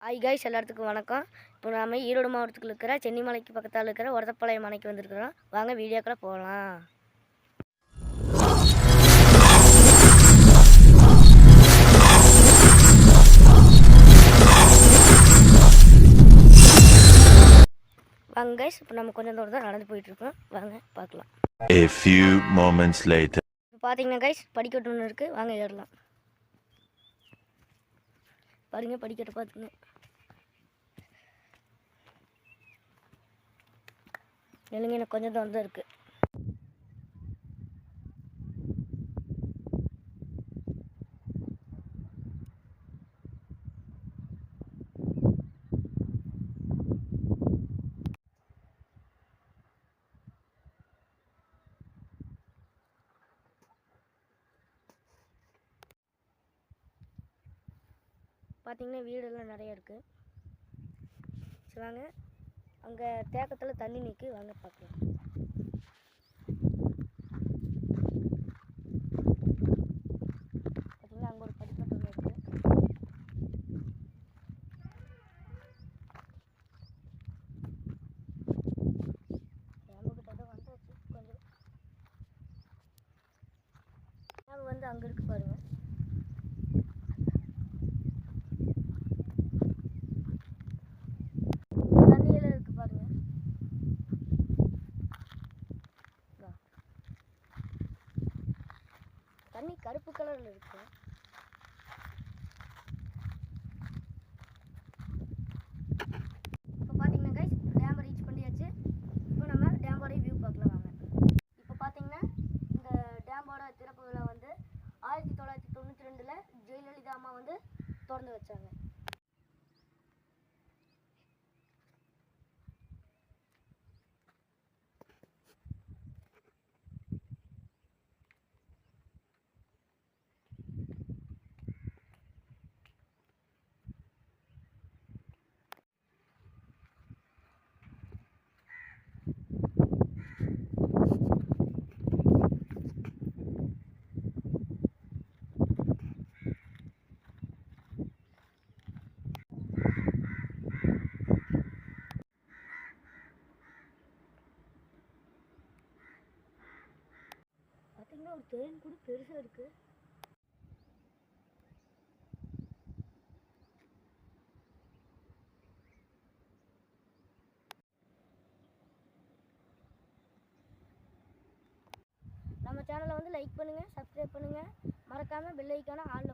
Hi guys, எல்லாத்துக்கும் வணக்கம். இப்போ நம்ம ஈரோடு மாவட்டத்தில் இருக்கிற சென்னிமலைக்கு பக்கத்தில் இருக்கிற ஒரத்தப்பாளையம் மலைக்கு வந்திருக்கிறோம். வாங்க வீடியோக்குள்ள போகலாம். வாங்க கைஸ், இப்போ நம்ம கொஞ்சம் தூரம் தான் நடந்து போயிட்டுருக்கோம். வாங்க பார்க்கலாம். A few moments later. இப்போ பார்த்தீங்கன்னா கைஸ், படிக்கட்டு ஒன்று இருக்குது. வாங்க ஏறலாம். பாருங்க, படிக்கட்டை பார்த்துங்க. நெல்லுங்க, எனக்கு கொஞ்சம் தூரம் தான் இருக்குது. பார்த்தீங்கன்னா வீடெல்லாம் நிறைய இருக்குது. சரி வாங்க, அங்கே தேக்கத்தில் தண்ணி நிற்கு. வாங்க பார்க்கலாம். பார்த்தீங்கன்னா அங்கே ஒரு படிக்கட்டு ஒன்று இருக்குது. டேமுக்கிட்ட வந்தாச்சு. கொஞ்சம் டேம் வந்து அங்கே இருக்குது பாருங்க. தண்ணியெல்லாம் இருக்கு பாருங்க. தண்ணி கருப்பு கலர்ல இருக்கு. இப்போ பார்த்தீங்கன்னா கைஸ், டேம் ரீச் பண்ணியாச்சு. இப்போ நம்ம டேமோட வியூ பார்க்கலாம் வாங்க. இப்போ பார்த்தீங்கன்னா இந்த டேமோட திறப்பு விழா வந்து 1992 ஜெயலலிதா அம்மா வந்து திறந்து வச்சாங்க. பார்த்தீங்கன்னா ஒரு தேன் கூட பெருசாக இருக்கு. நம்ம சேனலை வந்து லைக் பண்ணுங்கள், சப்ஸ்கிரைப் பண்ணுங்கள், மறக்காமல் பெல் ஐக்கானை ஆல்ல